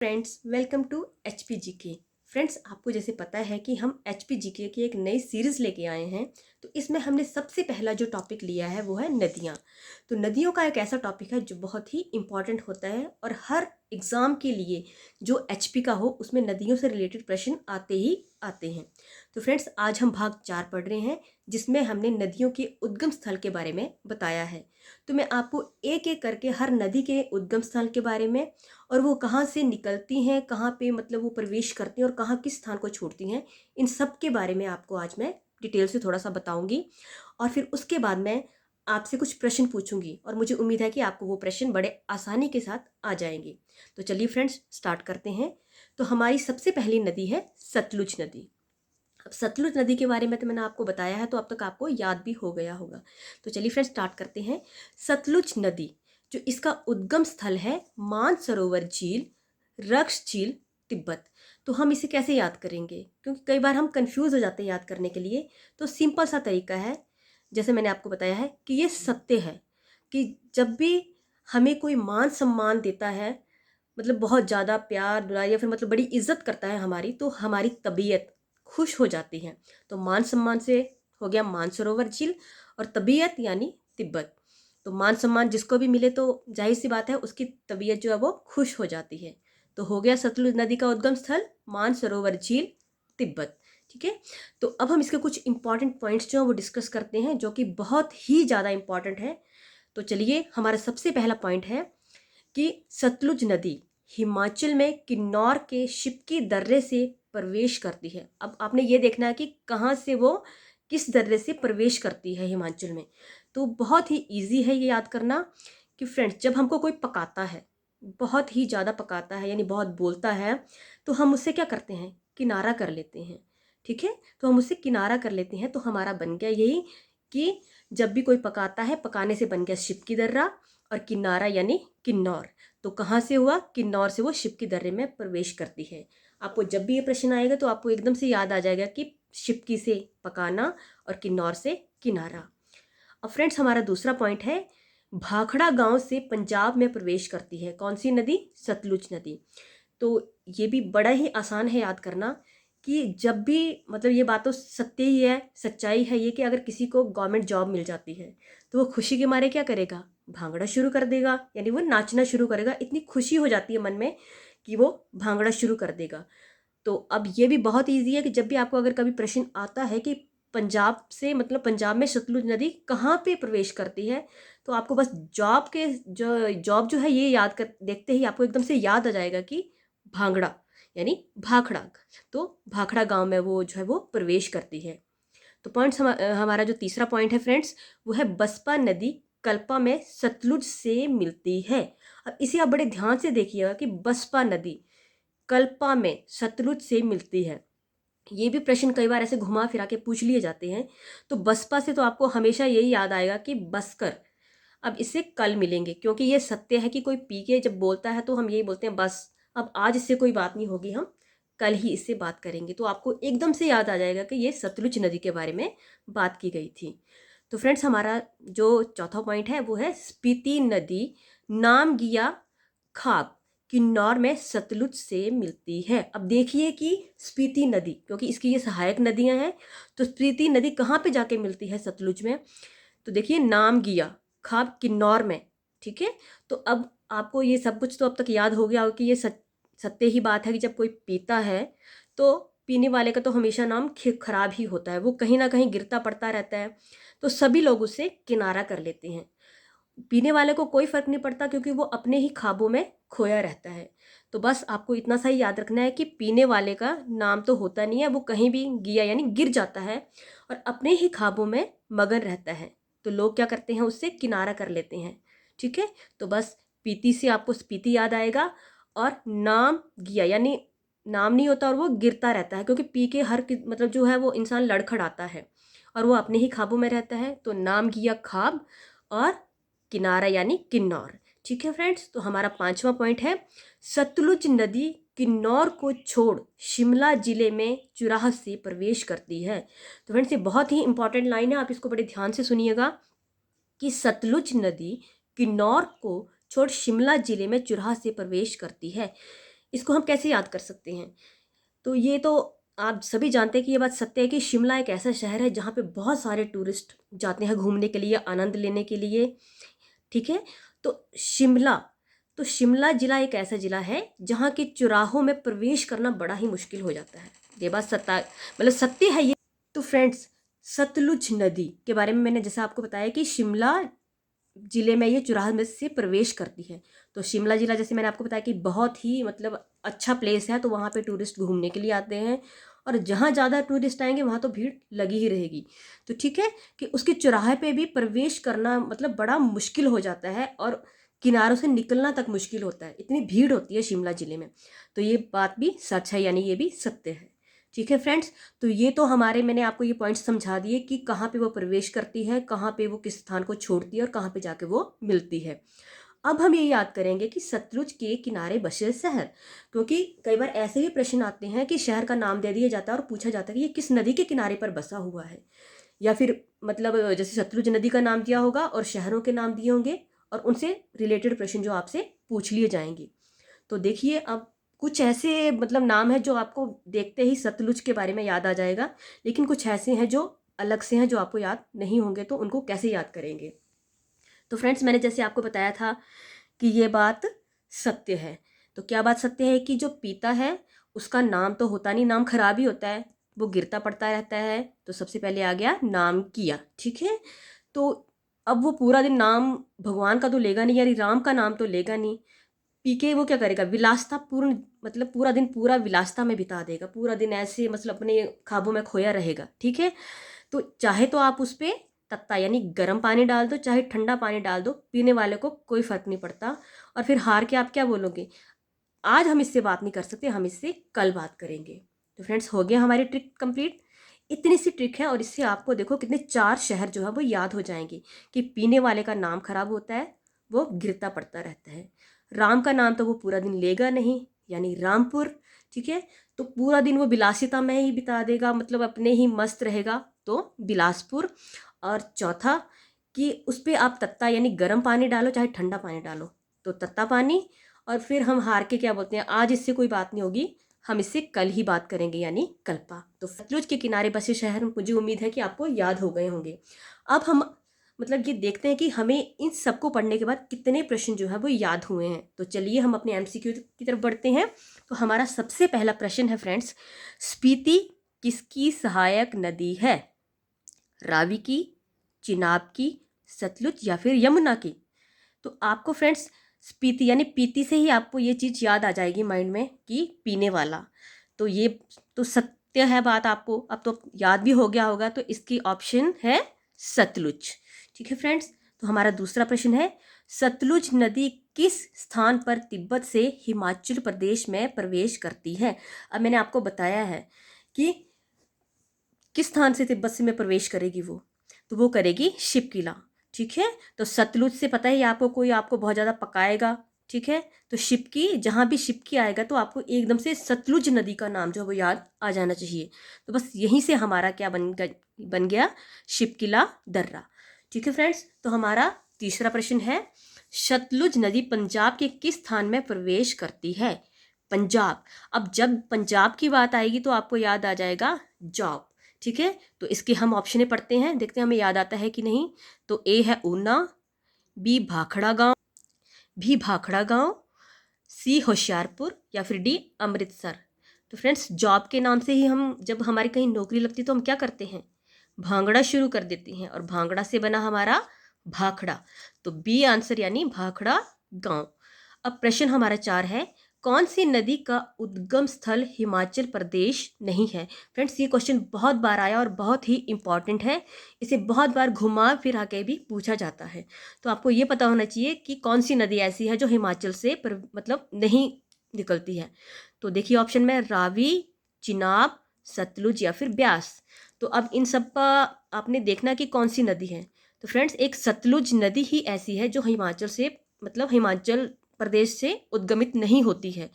Friends, welcome to H P G K. Friends, आपको जैसे पता है कि हम एच पी जी के की एक नई सीरीज़ लेके आए हैं। तो इसमें हमने सबसे पहला जो टॉपिक लिया है वो है नदियाँ। तो नदियों का एक ऐसा टॉपिक है जो बहुत ही इम्पॉर्टेंट होता है और हर एग्ज़ाम के लिए जो एच पी का हो उसमें नदियों से रिलेटेड प्रश्न आते ही आते हैं। तो फ्रेंड्स, आज हम भाग 4 पढ़ रहे हैं जिसमें हमने नदियों के उद्गम स्थल के बारे में बताया है। तो मैं आपको एक एक करके हर नदी के उद्गम स्थल के बारे में और वो कहाँ से निकलती हैं, कहाँ पे मतलब वो प्रवेश करती हैं और कहाँ किस स्थान को छोड़ती हैं, इन सब के बारे में आपको आज मैं डिटेल से थोड़ा सा बताऊंगी। और फिर उसके बाद मैं आपसे कुछ प्रश्न पूछूंगी और मुझे उम्मीद है कि आपको वो प्रश्न बड़े आसानी के साथ आ जाएंगे। तो चलिए फ्रेंड्स, स्टार्ट करते हैं। तो हमारी सबसे पहली नदी है सतलुज नदी। अब सतलुज नदी के बारे में तो मैंने आपको बताया है, तो अब तक आपको याद भी हो गया होगा। तो चलिए फ्रेंड्स, स्टार्ट करते हैं। सतलुज नदी जो इसका उद्गम स्थल है मानसरोवर झील, रक्स झील, तिब्बत। तो हम इसे कैसे याद करेंगे, क्योंकि कई बार हम कंफ्यूज हो जाते हैं याद करने के लिए। तो सिंपल सा तरीका है, जैसे मैंने आपको बताया है कि ये सत्य है कि जब भी हमें कोई मान सम्मान देता है, मतलब बहुत ज़्यादा प्यार दुलार या फिर मतलब बड़ी इज्जत करता है हमारी, तो हमारी तबीयत खुश हो जाती है। तो मान सम्मान से हो गया मानसरोवर झील, और तबीयत यानी तिब्बत। तो मान सम्मान जिसको भी मिले तो जाहिर सी बात है उसकी तबीयत जो है वो खुश हो जाती है। तो हो गया सतलुज नदी का उद्गम स्थल मानसरोवर झील, तिब्बत। ठीक है। तो अब हम इसके कुछ इंपॉर्टेंट पॉइंट्स जो है वो डिस्कस करते हैं, जो कि बहुत ही ज़्यादा इंपॉर्टेंट है। तो चलिए, हमारा सबसे पहला पॉइंट है कि सतलुज नदी हिमाचल में किन्नौर के शिपकी दर्रे से प्रवेश करती है। अब आपने ये देखना है कि कहाँ से वो किस दर्रे से प्रवेश करती है हिमाचल में। तो बहुत ही इजी है ये याद करना कि फ्रेंड्स, जब हमको कोई पकाता है, बहुत ही ज़्यादा पकाता है यानी बहुत बोलता है, तो हम उससे क्या करते हैं, किनारा कर लेते हैं। ठीक है। तो हम उससे किनारा कर लेते हैं, तो हमारा बन गया यही कि जब भी कोई पकाता है, पकाने से बन गया शिपकी दर्रा, और किनारा यानी किन्नौर। तो कहाँ से हुआ, किन्नौर से वो शिपकी दर्रे में प्रवेश करती है। आपको जब भी ये प्रश्न आएगा तो आपको एकदम से याद आ जाएगा कि शिपकी से पकाना और किन्नौर से किनारा। अब फ्रेंड्स, हमारा दूसरा पॉइंट है, भाखड़ा गांव से पंजाब में प्रवेश करती है कौन सी नदी, सतलुज नदी। तो ये भी बड़ा ही आसान है याद करना कि जब भी मतलब ये बात तो सत्य ही है, सच्चाई है ये कि अगर किसी को गवर्नमेंट जॉब मिल जाती है तो वो खुशी के मारे क्या करेगा, भांगड़ा शुरू कर देगा, यानी वो नाचना शुरू करेगा। इतनी खुशी हो जाती है मन में कि वो भांगड़ा शुरू कर देगा। तो अब ये भी बहुत ईजी है कि जब भी आपको अगर कभी प्रश्न आता है कि पंजाब से मतलब पंजाब में सतलुज नदी कहाँ पे प्रवेश करती है, तो आपको बस जॉब जो है ये याद कर देखते ही आपको एकदम से याद आ जाएगा कि भांगड़ा यानी भाखड़ा। तो भाखड़ा गांव में वो जो है वो प्रवेश करती है। तो पॉइंट्स हमारा जो तीसरा पॉइंट है फ्रेंड्स, वो है बसपा नदी कल्पा में सतलुज से मिलती है। अब इसे आप बड़े ध्यान से देखिएगा कि बसपा नदी कल्पा में सतलुज से मिलती है। ये भी प्रश्न कई बार ऐसे घुमा फिरा के पूछ लिए जाते हैं। तो बसपा से तो आपको हमेशा यही याद आएगा कि बसकर। अब इससे कल मिलेंगे, क्योंकि ये सत्य है कि कोई पी के जब बोलता है तो हम यही बोलते हैं बस, अब आज इससे कोई बात नहीं होगी, हम कल ही इससे बात करेंगे। तो आपको एकदम से याद आ जाएगा कि ये सतलुज नदी के बारे में बात की गई थी। तो फ्रेंड्स, हमारा जो चौथा पॉइंट है वो है स्पीति नदी नामगिया खाब किन्नौर में सतलुज से मिलती है। अब देखिए कि स्पीति नदी, क्योंकि इसकी ये सहायक नदियां हैं, तो स्पीति नदी कहाँ पे जाके मिलती है सतलुज में, तो देखिए नामगिया खाब किन्नौर में। ठीक है। तो अब आपको ये सब कुछ तो अब तक याद हो गया हो कि ये सत्य ही बात है कि जब कोई पीता है तो पीने वाले का तो हमेशा नाम खराब ही होता है, वो कहीं ना कहीं गिरता पड़ता रहता है। तो सभी लोग उसे किनारा कर लेते हैं। पीने वाले को कोई फर्क नहीं पड़ता, क्योंकि वो अपने ही ख्वाबों में खोया रहता है। तो बस आपको इतना सा ही याद रखना है कि पीने वाले का नाम तो होता नहीं है, वो कहीं भी गिया यानी गिर जाता है और अपने ही ख्वाबों में मगन रहता है। तो लोग क्या करते हैं, उससे किनारा कर लेते हैं। ठीक है। तो बस पीती से आपको स्पीति याद आएगा, और नाम गिया यानी नाम नहीं होता और वो गिरता रहता है, क्योंकि पी के मतलब जो है वो इंसान लड़खड़ाता है और वो अपने ही ख्वाबों में रहता है। तो नाम गिया ख्वाब, और किनारा यानी किन्नौर। ठीक है फ्रेंड्स। तो हमारा पांचवा पॉइंट है, सतलुज नदी किन्नौर को छोड़ शिमला जिले में चुराह से प्रवेश करती है। तो फ्रेंड्स, ये बहुत ही इंपॉर्टेंट लाइन है, आप इसको बड़े ध्यान से सुनिएगा कि सतलुज नदी किन्नौर को छोड़ शिमला जिले में चुराह से प्रवेश करती है। इसको हम कैसे याद कर सकते हैं? तो ये तो आप सभी जानते हैं कि ये बात सत्य है कि शिमला एक ऐसा शहर है जहाँ पे बहुत सारे टूरिस्ट जाते हैं घूमने के लिए, आनंद लेने के लिए। ठीक है। तो शिमला तो शिमला जिला एक ऐसा जिला है जहाँ के चौराहों में प्रवेश करना बड़ा ही मुश्किल हो जाता है। ये बात सत्ता मतलब सत्य है ये। तो फ्रेंड्स, सतलुज नदी के बारे में मैंने जैसा आपको बताया कि शिमला जिले में ये चौराहे में से प्रवेश करती है। तो शिमला जिला जैसे मैंने आपको बताया कि बहुत ही मतलब अच्छा प्लेस है, तो वहाँ पे टूरिस्ट घूमने के लिए आते हैं, और जहाँ ज़्यादा टूरिस्ट आएंगे वहाँ तो भीड़ लगी ही रहेगी। तो ठीक है कि उसके चौराहे पे भी प्रवेश करना मतलब बड़ा मुश्किल हो जाता है, और किनारों से निकलना तक मुश्किल होता है, इतनी भीड़ होती है शिमला जिले में। तो ये बात भी सच है, यानी ये भी सत्य है। ठीक है फ्रेंड्स, तो ये तो हमारे मैंने आपको ये पॉइंट्स समझा दिए कि कहाँ पे वो प्रवेश करती है, कहाँ पे वो किस स्थान को छोड़ती है और कहाँ पे जाके वो मिलती है। अब हम ये याद करेंगे कि सतलुज के किनारे बसे शहर, क्योंकि कई बार ऐसे भी प्रश्न आते हैं कि शहर का नाम दे दिया जाता है और पूछा जाता है कि ये किस नदी के किनारे पर बसा हुआ है, या फिर मतलब जैसे सतलुज नदी का नाम दिया होगा और शहरों के नाम दिए होंगे, और उनसे रिलेटेड प्रश्न जो आपसे पूछ लिए जाएंगे। तो देखिए, अब कुछ ऐसे मतलब नाम है जो आपको देखते ही सतलुज के बारे में याद आ जाएगा, लेकिन कुछ ऐसे हैं जो अलग से हैं जो आपको याद नहीं होंगे, तो उनको कैसे याद करेंगे? तो फ्रेंड्स, मैंने जैसे आपको बताया था कि ये बात सत्य है। तो क्या बात सत्य है? कि जो पीता है उसका नाम तो होता नहीं, नाम खराब ही होता है, वो गिरता पड़ता रहता है। तो सबसे पहले आ गया नाम किया। ठीक है। तो अब वो पूरा दिन नाम भगवान का तो लेगा नहीं, यानी राम का नाम तो लेगा नहीं, पी के वो क्या करेगा? विलासता पूर्ण, मतलब पूरा दिन पूरा विलासता में बिता देगा, पूरा दिन ऐसे मतलब अपने ख्वाबों में खोया रहेगा। ठीक है। तो चाहे तो आप उस पर तत्ता यानी गर्म पानी डाल दो, चाहे ठंडा पानी डाल दो, पीने वाले को कोई फर्क नहीं पड़ता। और फिर हार के आप क्या बोलोगे? आज हम इससे बात नहीं कर सकते, हम इससे कल बात करेंगे। तो फ्रेंड्स, हो गया हमारी ट्रिक कंप्लीट। इतनी सी ट्रिक है, और इससे आपको देखो कितने 4 शहर जो है वो याद हो जाएंगे कि पीने वाले का नाम खराब होता है, वो गिरता पड़ता रहता है। राम का नाम तो वो पूरा दिन लेगा नहीं, यानी रामपुर। ठीक है। तो पूरा दिन वो विलासिता में ही बिता देगा, मतलब अपने ही मस्त रहेगा, तो बिलासपुर। और चौथा कि उस पर आप तत्ता यानी गर्म पानी डालो चाहे ठंडा पानी डालो, तो तत्ता पानी। और फिर हम हार के क्या बोलते हैं? आज इससे कोई बात नहीं होगी, हम इससे कल ही बात करेंगे, यानी कल्पा। तो सतलुज के किनारे बसे शहर मुझे उम्मीद है कि आपको याद हो गए होंगे। अब हम मतलब ये देखते हैं कि हमें इन सबको पढ़ने के बाद कितने प्रश्न जो है वो याद हुए हैं। तो चलिए हम अपने एमसीक्यू की तरफ बढ़ते हैं। तो हमारा सबसे पहला प्रश्न है फ्रेंड्स, स्पीति किसकी सहायक नदी है? रावी की, चिनाब की, सतलुज या फिर यमुना की? तो आपको फ्रेंड्स स्पीति यानी पीती से ही आपको ये चीज़ याद आ जाएगी माइंड में कि पीने वाला। तो ये तो सत्य है बात, आपको अब तो याद भी हो गया होगा। तो इसकी ऑप्शन है सतलुज। ठीक है फ्रेंड्स, तो हमारा दूसरा प्रश्न है, सतलुज नदी किस स्थान पर तिब्बत से हिमाचल प्रदेश में प्रवेश करती है? अब मैंने आपको बताया है कि किस स्थान से तिब्बत से में प्रवेश करेगी वो, तो वो करेगी शिवकिला। ठीक है। तो सतलुज से पता है आपको, कोई आपको बहुत ज़्यादा पकाएगा। ठीक है। तो शिवकी, जहाँ भी शिवकी आएगा तो आपको एकदम से सतलुज नदी का नाम जो है वो याद आ जाना चाहिए। तो बस यहीं से हमारा क्या बन गया? शिवकिला दर्रा। ठीक है फ्रेंड्स, तो हमारा तीसरा प्रश्न है, सतलुज नदी पंजाब के किस स्थान में प्रवेश करती है? पंजाब। अब जब पंजाब की बात आएगी तो आपको याद आ जाएगा जॉब। ठीक है। तो इसके हम ऑप्शनें पढ़ते हैं, देखते हैं हमें याद आता है कि नहीं। तो ए है ऊना, बी भाखड़ा गांव, भी भाखड़ा गांव, सी होशियारपुर, या फिर डी अमृतसर। तो फ्रेंड्स, जॉब के नाम से ही हम जब हमारी कहीं नौकरी लगती है तो हम क्या करते हैं? भांगड़ा शुरू कर देते हैं, और भांगड़ा से बना हमारा भाखड़ा। तो बी आंसर यानी भाखड़ा गांव। अब प्रश्न हमारा 4 है, कौन सी नदी का उद्गम स्थल हिमाचल प्रदेश नहीं है? फ्रेंड्स, ये क्वेश्चन बहुत बार आया और बहुत ही इंपॉर्टेंट है, इसे बहुत बार घुमा फिरा के भी पूछा जाता है। तो आपको ये पता होना चाहिए कि कौन सी नदी ऐसी है जो हिमाचल से मतलब नहीं निकलती है। तो देखिए ऑप्शन में, रावी, चिनाब, सतलुज या फिर ब्यास। तो अब इन सब का आपने देखना कि कौन सी नदी है। तो फ्रेंड्स, एक सतलुज नदी ही ऐसी है जो हिमाचल से मतलब हिमाचल प्रदेश से उद्गमित नहीं होती है,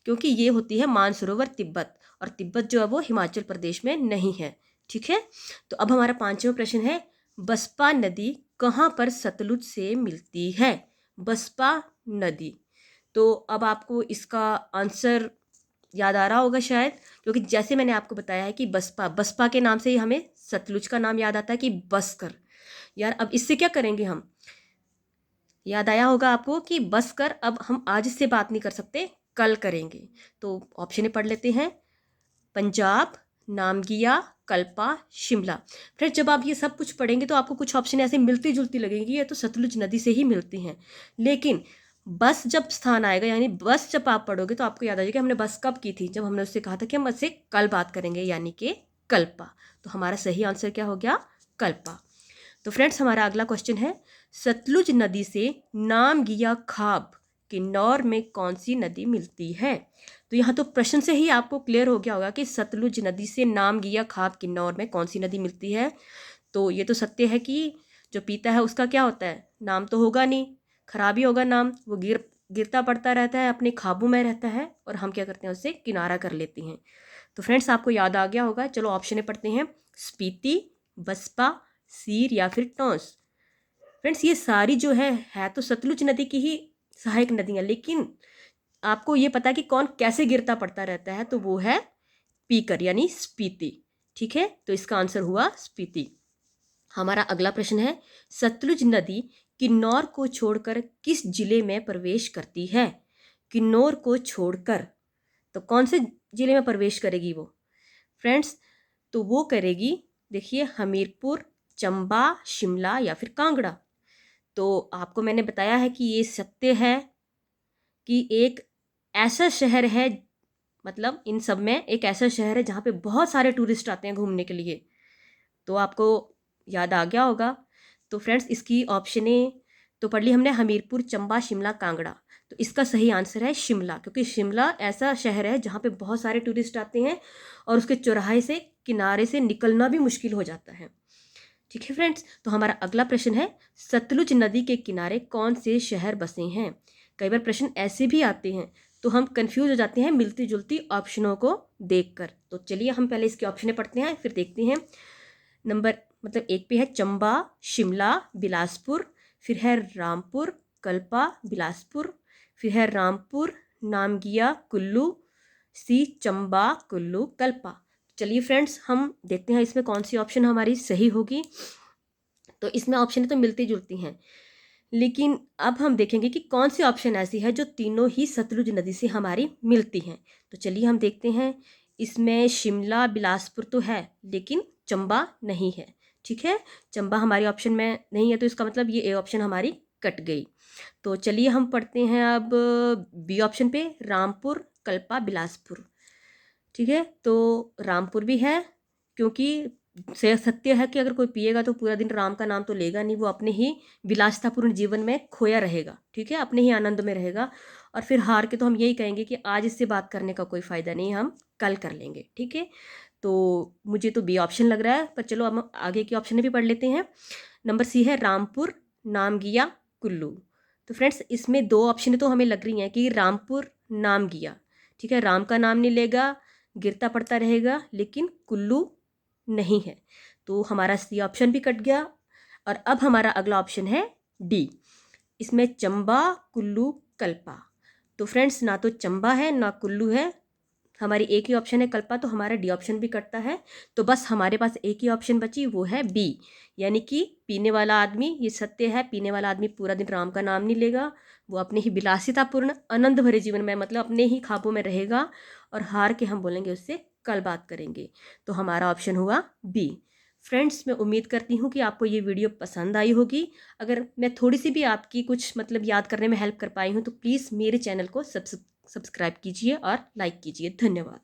क्योंकि ये होती है मानसरोवर तिब्बत, और तिब्बत जो है वो हिमाचल प्रदेश में नहीं है। ठीक है। तो अब हमारा 5वां प्रश्न है, बसपा नदी कहाँ पर सतलुज से मिलती है? बसपा नदी। तो अब आपको इसका आंसर याद आ रहा होगा शायद, क्योंकि जैसे मैंने आपको बताया है कि बसपा, बसपा के नाम से ही हमें सतलुज का नाम याद आता है कि बसकर। यार अब इससे क्या करेंगे हम, याद आया होगा आपको कि बस कर, अब हम आज इससे बात नहीं कर सकते, कल करेंगे। तो ऑप्शन पढ़ लेते हैं, पंजाब, नामगिया, कल्पा, शिमला। फिर जब आप ये सब कुछ पढ़ेंगे तो आपको कुछ ऑप्शन ऐसे मिलती जुलती लगेंगी, ये तो सतलुज नदी से ही मिलती हैं। लेकिन बस जब स्थान आएगा, यानी बस जब आप पढ़ोगे तो आपको याद आ जाएगा हमने बस कब की थी, जब हमने उससे कहा था कि हम उससे कल बात करेंगे, यानी कि कल्पा। तो हमारा सही आंसर क्या हो गया, कल्पा। तो फ्रेंड्स हमारा अगला क्वेश्चन है, सतलुज नदी से नामगिया खाब किन्नौर में कौन सी नदी मिलती है। तो यहाँ तो प्रश्न से ही आपको क्लियर हो गया होगा कि सतलुज नदी से नामगिया खाब किन्नौर में कौन सी नदी मिलती है। तो ये तो सत्य है कि जो पीता है उसका क्या होता है, नाम तो होगा नहीं, खराब ही होगा नाम, वो गिरता पड़ता रहता है, अपने खाबों में रहता है, और हम क्या करते हैं, उससे किनारा कर लेते हैं। तो फ्रेंड्स आपको याद आ गया होगा। चलो ऑप्शन पढ़ते हैं, स्पीति, बसपा, सीर या फिर टॉन्स। फ्रेंड्स ये सारी जो है तो सतलुज नदी की ही सहायक नदियाँ, लेकिन आपको ये पता है कि कौन कैसे गिरता पड़ता रहता है, तो वो है पीकर यानी स्पीति। ठीक है, तो इसका आंसर हुआ स्पीति। हमारा अगला प्रश्न है, सतलुज नदी किन्नौर को छोड़कर किस जिले में प्रवेश करती है। किन्नौर को छोड़कर तो कौन से जिले में प्रवेश करेगी वो फ्रेंड्स, तो वो करेगी, देखिए, हमीरपुर, चंबा, शिमला या फिर कांगड़ा। तो आपको मैंने बताया है कि ये सत्य है कि एक ऐसा शहर है, मतलब इन सब में एक ऐसा शहर है जहाँ पे बहुत सारे टूरिस्ट आते हैं घूमने के लिए। तो आपको याद आ गया होगा। तो फ्रेंड्स इसकी ऑप्शनें तो पढ़ ली हमने, हमीरपुर, चंबा, शिमला, कांगड़ा। तो इसका सही आंसर है शिमला, क्योंकि शिमला ऐसा शहर है जहाँ पे बहुत सारे टूरिस्ट आते हैं और उसके चौराहे से, किनारे से निकलना भी मुश्किल हो जाता है। ठीक है फ्रेंड्स, तो हमारा अगला प्रश्न है, सतलुज नदी के किनारे कौन से शहर बसे हैं। कई बार प्रश्न ऐसे भी आते हैं तो हम कंफ्यूज हो जाते हैं मिलती जुलती ऑप्शनों को देखकर। तो चलिए हम पहले इसके ऑप्शनें पढ़ते हैं, फिर देखते हैं। नंबर मतलब 1 पे है चंबा, शिमला, बिलासपुर, फिर है रामपुर, कल्पा, बिलासपुर, फिर है रामपुर, नामगिया, कुल्लू, सी चंबा, कुल्लू, कल्पा। चलिए फ्रेंड्स हम देखते हैं इसमें कौन सी ऑप्शन हमारी सही होगी। तो इसमें ऑप्शन तो मिलती जुलती हैं, लेकिन अब हम देखेंगे कि कौन सी ऑप्शन ऐसी है जो तीनों ही सतलुज नदी से हमारी मिलती हैं। तो चलिए हम देखते हैं, इसमें शिमला, बिलासपुर तो है, लेकिन चंबा नहीं है। ठीक है, चंबा हमारी ऑप्शन में नहीं है, तो इसका मतलब ये ए ऑप्शन हमारी कट गई। तो चलिए हम पढ़ते हैं अब बी ऑप्शन पे, रामपुर, कल्पा, बिलासपुर। ठीक है, तो रामपुर भी है, क्योंकि से सत्य है कि अगर कोई पिएगा तो पूरा दिन राम का नाम तो लेगा नहीं, वो अपने ही विलासितापूर्ण जीवन में खोया रहेगा। ठीक है, अपने ही आनंद में रहेगा, और फिर हार के तो हम यही कहेंगे कि आज इससे बात करने का कोई फ़ायदा नहीं, हम कल कर लेंगे। ठीक है, तो मुझे तो बी ऑप्शन लग रहा है, पर चलो हम आगे की ऑप्शन भी पढ़ लेते हैं। नंबर सी है रामपुर, नामगिया, कुल्लू। तो फ्रेंड्स इसमें दो ऑप्शन तो हमें लग रही हैं कि रामपुर, नामगिया। ठीक है, राम का नाम नहीं लेगा, गिरता पड़ता रहेगा, लेकिन कुल्लू नहीं है। तो हमारा सी ऑप्शन भी कट गया, और अब हमारा अगला ऑप्शन है डी, इसमें चंबा, कुल्लू, कल्पा। तो फ्रेंड्स ना तो चंबा है ना कुल्लू है, हमारी एक ही ऑप्शन है कल्पा, तो हमारा डी ऑप्शन भी कटता है। तो बस हमारे पास एक ही ऑप्शन बची, वो है बी, यानी कि पीने वाला आदमी। ये सत्य है, पीने वाला आदमी पूरा दिन राम का नाम नहीं लेगा, वो अपने ही विलासितापूर्ण आनंद भरे जीवन में, मतलब अपने ही ख्वाबों में रहेगा, और हार के हम बोलेंगे उससे कल बात करेंगे। तो हमारा ऑप्शन हुआ बी। फ्रेंड्स मैं उम्मीद करती हूँ कि आपको ये वीडियो पसंद आई होगी। अगर मैं थोड़ी सी भी आपकी कुछ मतलब याद करने में हेल्प कर पाई हूँ तो प्लीज़ मेरे चैनल को सब्सक्राइब कीजिए और लाइक कीजिए। धन्यवाद।